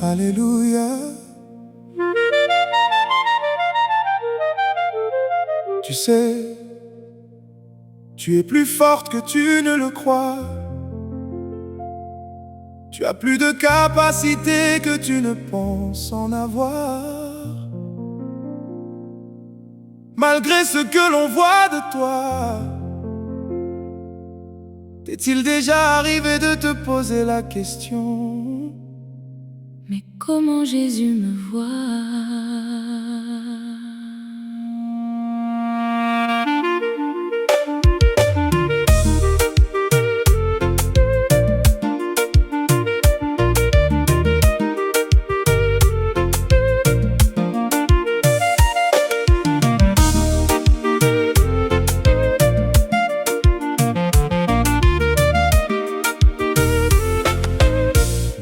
Alléluia. Tu sais, tu es plus forte que tu ne le crois. Tu as plus de capacité que tu ne penses en avoir. Malgré ce que l'on voit de toi, t'est-il déjà arrivé de te poser la question: mais comment Jésus me voit?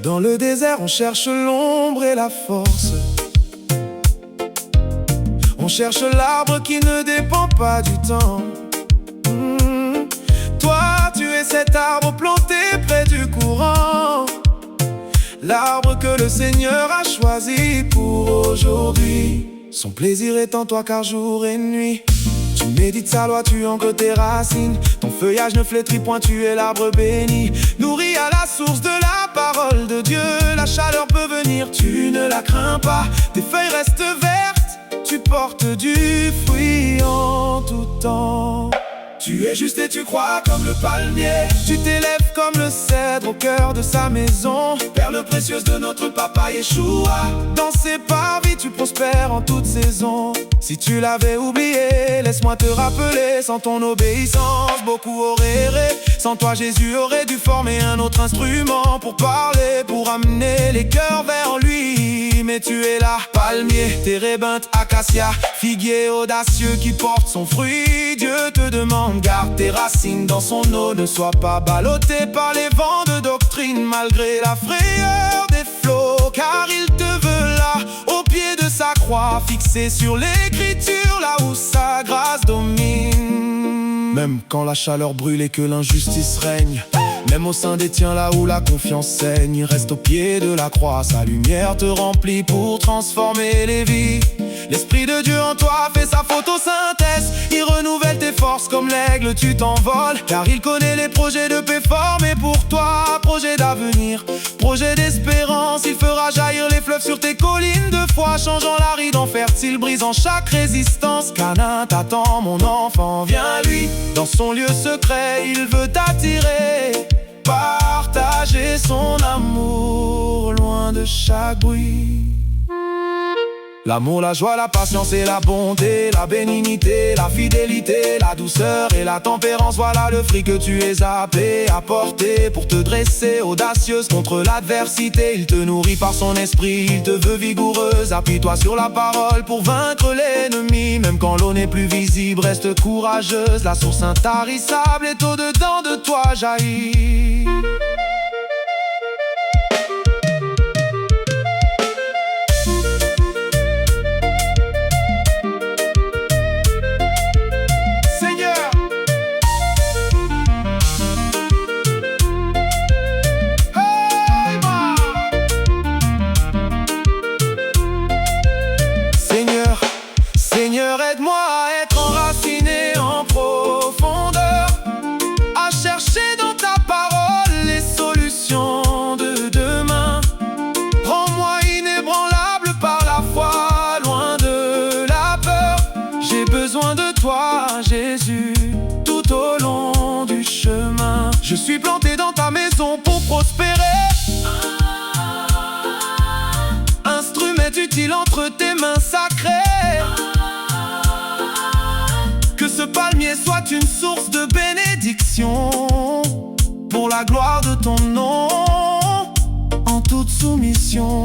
Dans le désert, on cherche l'ombre et la force. On cherche l'arbre qui ne dépend pas du temps. Toi, tu es cet arbre planté près du courant, l'arbre que le Seigneur a choisi pour aujourd'hui. Son plaisir est en toi car jour et nuit tu médites sa loi, tu ancres tes racines. Ton feuillage ne flétrit point, tu es l'arbre béni, nourri à la source de la parole de Dieu. La chaleur peut venir, tu ne la crains pas. Tes feuilles restent vertes, tu portes du fruit en tout temps. Tu es juste et tu crois comme le palmier. Tu t'élèves comme le cèdre au cœur de sa maison, perle précieuse de notre papa Yeshua. Dans ses parvis tu prospères en toute saison. Si tu l'avais oublié, laisse-moi te rappeler. Sans ton obéissance, beaucoup auraient erré. Sans toi Jésus aurait dû former un autre instrument pour parler, pour amener les cœurs vers lui. Mais tu es là, palmier, térébinthe, acacia, figuier audacieux qui porte son fruit. Dieu te demande, garde tes racines dans son eau. Ne sois pas ballotté par les vents de doctrine, malgré la frayeur des flots, car il te veut là, au pied de sa croix, fixé sur l'écriture, là où sa grâce domine. Même quand la chaleur brûle et que l'injustice règne, même au sein des tiens, là où la confiance saigne, reste au pied de la croix, sa lumière te remplit pour transformer les vies. L'Esprit de Dieu en toi fait sa photosynthèse, il renouvelle tes forces comme l'aigle, tu t'envoles, car il connaît les projets de paix formés pour toi. Projet d'avenir, projet d'espérance, il fera jaillir les fleuves sur tes collines de foi, changeant l'aride en fertile, brisant chaque résistance. Canaan t'attend, mon enfant, viens lui, dans son lieu secret, il veut t'attirer. Partager son amour loin de chaque bruit. L'amour, la joie, la patience et la bonté, la bénignité, la fidélité, la douceur et la tempérance, voilà le fruit que tu es appelé à porter pour te dresser audacieuse contre l'adversité. Il te nourrit par son esprit, il te veut vigoureuse. Appuie-toi sur la parole pour vaincre l'ennemi. Même quand l'eau n'est plus visible, reste courageuse. La source intarissable est au-dedans de toi jaillit. Seigneur, aide-moi à être enraciné en profondeur, à chercher dans ta parole les solutions de demain. Rends-moi inébranlable par la foi, loin de la peur. J'ai besoin de toi, Jésus, tout au long du chemin. Je suis planté dans ta maison pour prospérer, instrument utile entre tes mains sacrées. Que ce palmier soit une source de bénédiction, pour la gloire de ton nom, en toute soumission.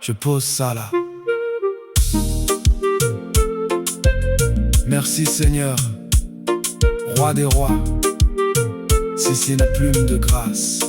Je pose ça là. Merci Seigneur, Roi des rois, c'est une plume de grâce.